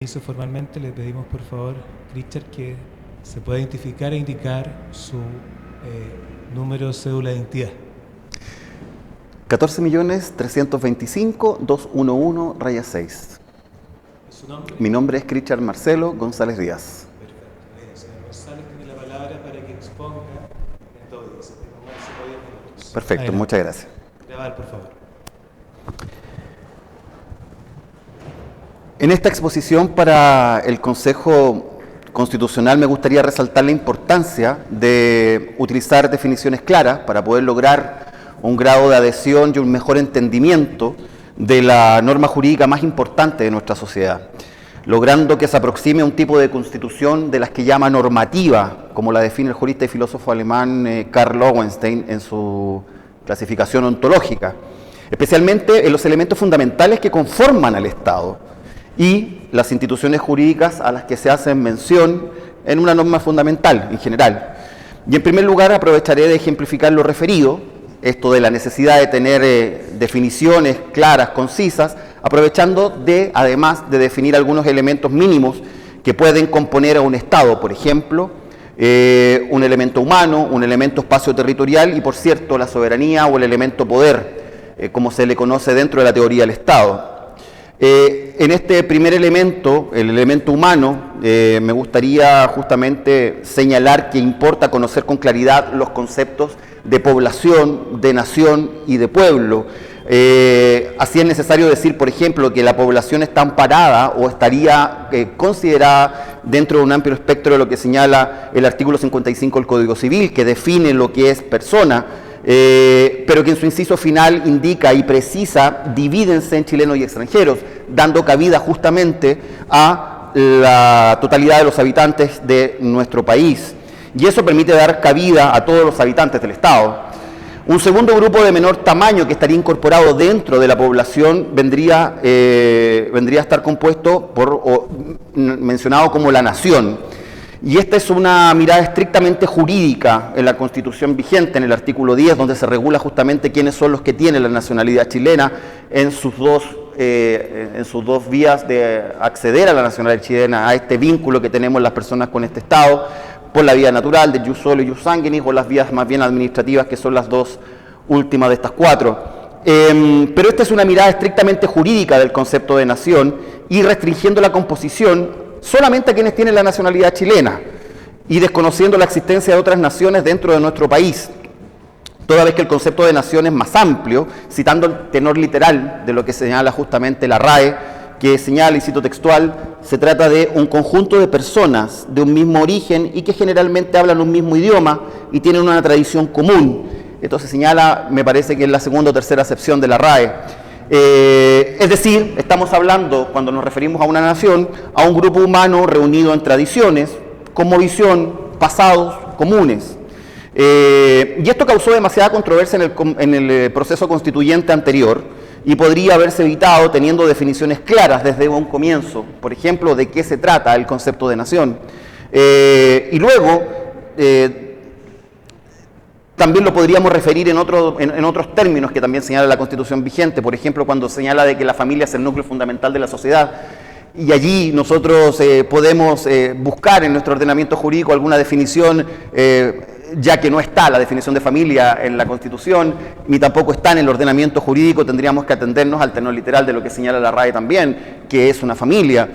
Hizo formalmente, le pedimos por favor, Richard, que se pueda identificar e indicar su número de cédula de identidad. 14.325.211-6. ¿Su nombre? Mi nombre es Richard Marcelo González Díaz. Perfecto. Señor González tiene la palabra para que exponga en todo eso. Perfecto, Adelante. muchas gracias. Grabar, por favor. En esta exposición para el Consejo Constitucional me gustaría resaltar la importancia de utilizar definiciones claras para poder lograr un grado de adhesión y un mejor entendimiento de la norma jurídica más importante de nuestra sociedad, logrando que se aproxime a un tipo de constitución de las que llama normativa, como la define el jurista y filósofo alemán Karl Lowenstein en su clasificación ontológica, especialmente en los elementos fundamentales que conforman al Estado y las instituciones jurídicas a las que se hace mención en una norma fundamental en general. Y en primer lugar aprovecharé de ejemplificar lo referido, esto de la necesidad de tener definiciones claras, concisas, aprovechando además de definir algunos elementos mínimos que pueden componer a un Estado, por ejemplo, un elemento humano, un elemento espacio-territorial y, por cierto, la soberanía o el elemento poder, como se le conoce dentro de la teoría del Estado. En este primer elemento, el elemento humano, me gustaría justamente señalar que importa conocer con claridad los conceptos de población, de nación y de pueblo. Así es necesario decir, por ejemplo, que la población está amparada o estaría considerada dentro de un amplio espectro de lo que señala el artículo 55 del Código Civil, que define lo que es persona, pero que en su inciso final indica y precisa divídense en chilenos y extranjeros, dando cabida justamente a la totalidad de los habitantes de nuestro país. Y eso permite dar cabida a todos los habitantes del Estado. Un segundo grupo de menor tamaño que estaría incorporado dentro de la población vendría a estar compuesto por, mencionado como la nación. Y esta es una mirada estrictamente jurídica en la Constitución vigente, en el artículo 10, donde se regula justamente quiénes son los que tienen la nacionalidad chilena en sus dos vías de acceder a la nacionalidad chilena, a este vínculo que tenemos las personas con este Estado, por la vía natural, de jus soli y jus sanguinis, o las vías más bien administrativas, que son las dos últimas de estas cuatro. Pero esta es una mirada estrictamente jurídica del concepto de nación y restringiendo la composición solamente a quienes tienen la nacionalidad chilena y desconociendo la existencia de otras naciones dentro de nuestro país, toda vez que el concepto de nación es más amplio, citando el tenor literal de lo que señala justamente la RAE, que señala, y cito textual, se trata de un conjunto de personas de un mismo origen y que generalmente hablan un mismo idioma y tienen una tradición común. Esto se señala, me parece que es la segunda o tercera acepción de la RAE. Es decir, estamos hablando, cuando nos referimos a una nación, a un grupo humano reunido en tradiciones, cosmovisión, pasados comunes. Y esto causó demasiada controversia en el proceso constituyente anterior y podría haberse evitado teniendo definiciones claras desde un comienzo, por ejemplo, de qué se trata el concepto de nación. Y luego, también lo podríamos referir en otros términos que también señala la Constitución vigente, por ejemplo, cuando señala de que la familia es el núcleo fundamental de la sociedad. Y allí nosotros podemos buscar en nuestro ordenamiento jurídico alguna definición, ya que no está la definición de familia en la Constitución, ni tampoco está en el ordenamiento jurídico, tendríamos que atendernos al tenor literal de lo que señala la RAE también, que es una familia.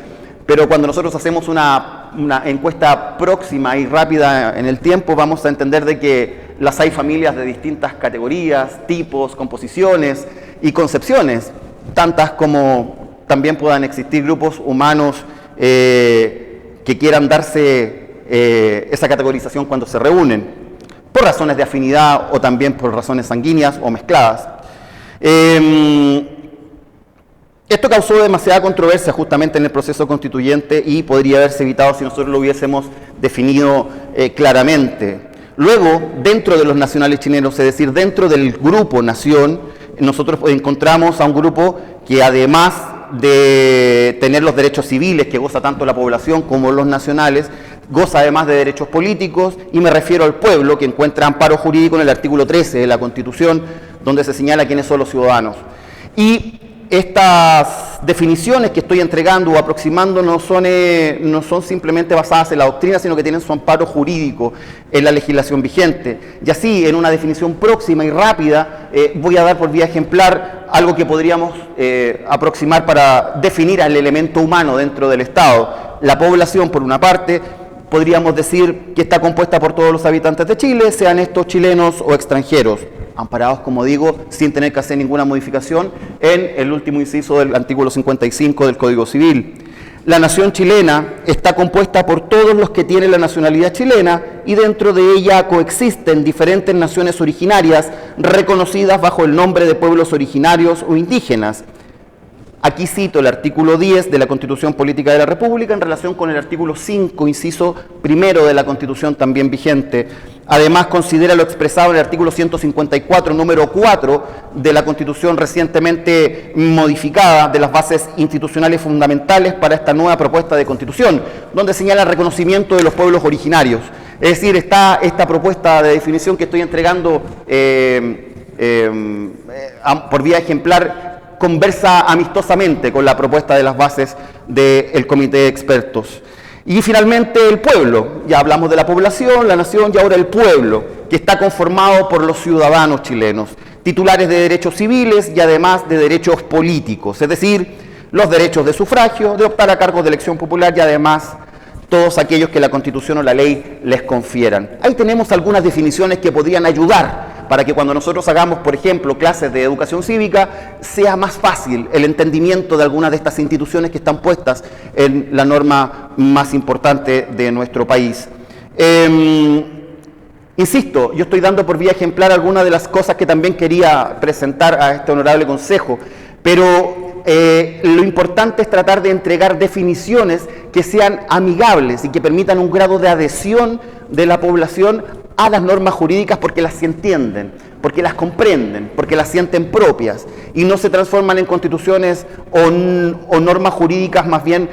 Pero cuando nosotros hacemos una encuesta próxima y rápida en el tiempo, vamos a entender de que las hay familias de distintas categorías, tipos, composiciones y concepciones, tantas como también puedan existir grupos humanos que quieran darse esa categorización cuando se reúnen, por razones de afinidad o también por razones sanguíneas o mezcladas. Esto causó demasiada controversia justamente en el proceso constituyente y podría haberse evitado si nosotros lo hubiésemos definido claramente. Luego, dentro de los nacionales chilenos, es decir, dentro del grupo nación, nosotros encontramos a un grupo que además de tener los derechos civiles que goza tanto la población como los nacionales, goza además de derechos políticos, y me refiero al pueblo, que encuentra amparo jurídico en el artículo 13 de la Constitución, donde se señala quiénes son los ciudadanos. Y estas definiciones que estoy entregando o aproximando no son simplemente basadas en la doctrina, sino que tienen su amparo jurídico en la legislación vigente. Y así, en una definición próxima y rápida, voy a dar por vía ejemplar algo que podríamos aproximar para definir al elemento humano dentro del Estado. La población, por una parte, podríamos decir que está compuesta por todos los habitantes de Chile, sean estos chilenos o extranjeros, amparados, como digo, sin tener que hacer ninguna modificación en el último inciso del artículo 55 del Código Civil. La nación chilena está compuesta por todos los que tienen la nacionalidad chilena y dentro de ella coexisten diferentes naciones originarias reconocidas bajo el nombre de pueblos originarios o indígenas. Aquí cito el artículo 10 de la Constitución Política de la República en relación con el artículo 5, inciso primero de la Constitución también vigente. Además, considera lo expresado en el artículo 154, número 4 de la Constitución recientemente modificada de las bases institucionales fundamentales para esta nueva propuesta de Constitución, donde señala el reconocimiento de los pueblos originarios. Es decir, está esta propuesta de definición que estoy entregando por vía ejemplar, conversa amistosamente con la propuesta de las bases del Comité de Expertos. Y finalmente el pueblo, ya hablamos de la población, la nación y ahora el pueblo, que está conformado por los ciudadanos chilenos, titulares de derechos civiles y además de derechos políticos, es decir, los derechos de sufragio, de optar a cargos de elección popular y además todos aquellos que la Constitución o la ley les confieran. Ahí tenemos algunas definiciones que podrían ayudar para que cuando nosotros hagamos, por ejemplo, clases de educación cívica, sea más fácil el entendimiento de algunas de estas instituciones que están puestas en la norma más importante de nuestro país. Insisto, yo estoy dando por vía ejemplar algunas de las cosas que también quería presentar a este honorable consejo, pero lo importante es tratar de entregar definiciones que sean amigables y que permitan un grado de adhesión de la población a las normas jurídicas porque las entienden, porque las comprenden, porque las sienten propias y no se transforman en constituciones o normas jurídicas más bien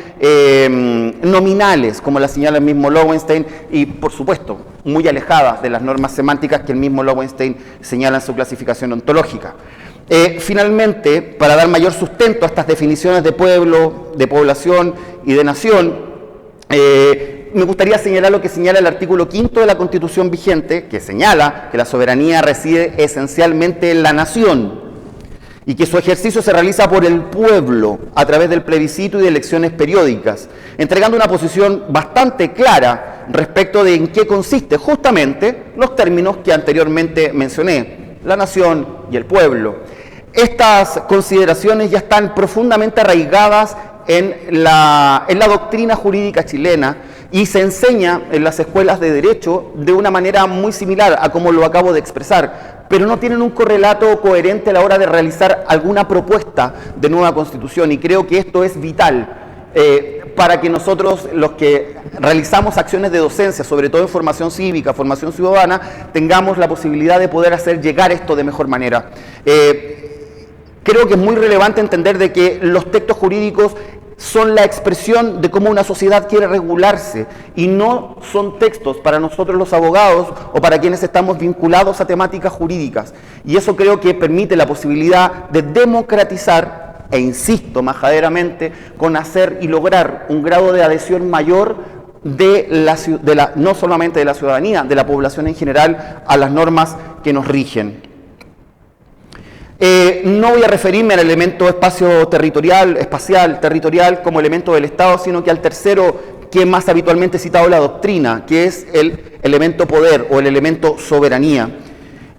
nominales, como la señala el mismo Lowenstein y, por supuesto, muy alejadas de las normas semánticas que el mismo Lowenstein señala en su clasificación ontológica. Finalmente, para dar mayor sustento a estas definiciones de pueblo, de población y de nación, me gustaría señalar lo que señala el artículo 5 de la Constitución vigente, que señala que la soberanía reside esencialmente en la nación y que su ejercicio se realiza por el pueblo a través del plebiscito y de elecciones periódicas, entregando una posición bastante clara respecto de en qué consiste justamente los términos que anteriormente mencioné, la nación y el pueblo. Estas consideraciones ya están profundamente arraigadas en la doctrina jurídica chilena y se enseña en las escuelas de Derecho de una manera muy similar a como lo acabo de expresar, pero no tienen un correlato coherente a la hora de realizar alguna propuesta de nueva Constitución y creo que esto es vital para que nosotros, los que realizamos acciones de docencia, sobre todo en formación cívica, formación ciudadana, tengamos la posibilidad de poder hacer llegar esto de mejor manera. Creo que es muy relevante entender de que los textos jurídicos son la expresión de cómo una sociedad quiere regularse y no son textos para nosotros los abogados o para quienes estamos vinculados a temáticas jurídicas. Y eso creo que permite la posibilidad de democratizar, e insisto majaderamente, con hacer y lograr un grado de adhesión mayor no solamente de la ciudadanía, de la población en general, a las normas que nos rigen. No voy a referirme al elemento espacial territorial como elemento del Estado, sino que al tercero que más habitualmente citado la doctrina, que es el elemento poder o el elemento soberanía.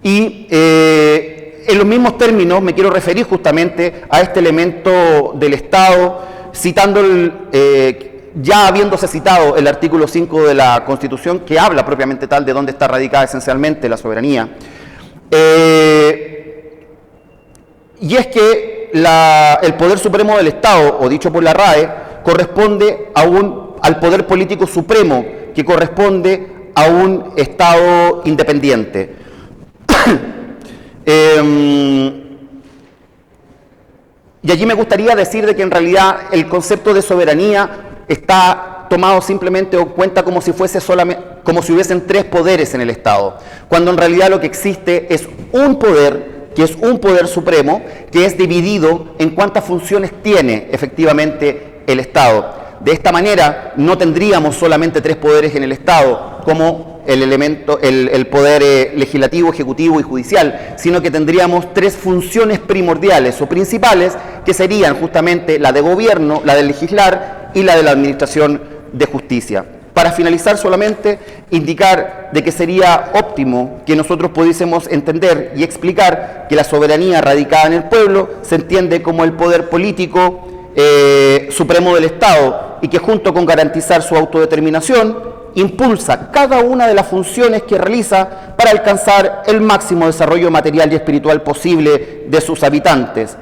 Y en los mismos términos me quiero referir justamente a este elemento del Estado, citando ya habiéndose citado el artículo 5 de la Constitución, que habla propiamente tal de dónde está radicada esencialmente la soberanía. Y es que el poder supremo del Estado, o dicho por la RAE, corresponde al poder político supremo, que corresponde a un Estado independiente. Y allí me gustaría decir de que en realidad el concepto de soberanía está tomado simplemente o cuenta como si hubiesen tres poderes en el Estado, cuando en realidad lo que existe es un poder que es un poder supremo, que es dividido en cuántas funciones tiene efectivamente el Estado. De esta manera no tendríamos solamente 3 poderes en el Estado como el poder legislativo, ejecutivo y judicial, sino que tendríamos 3 funciones primordiales o principales, que serían justamente la de gobierno, la de legislar y la de la administración de justicia. Para finalizar, solamente indicar de que sería óptimo que nosotros pudiésemos entender y explicar que la soberanía radicada en el pueblo se entiende como el poder político supremo del Estado, y que junto con garantizar su autodeterminación impulsa cada una de las funciones que realiza para alcanzar el máximo desarrollo material y espiritual posible de sus habitantes.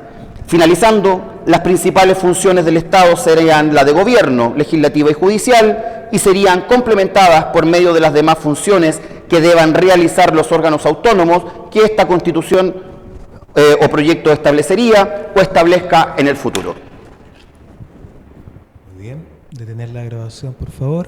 Finalizando, las principales funciones del Estado serían la de gobierno, legislativa y judicial, y serían complementadas por medio de las demás funciones que deban realizar los órganos autónomos que esta Constitución o proyecto establecería o establezca en el futuro. Muy bien, detener la grabación, por favor.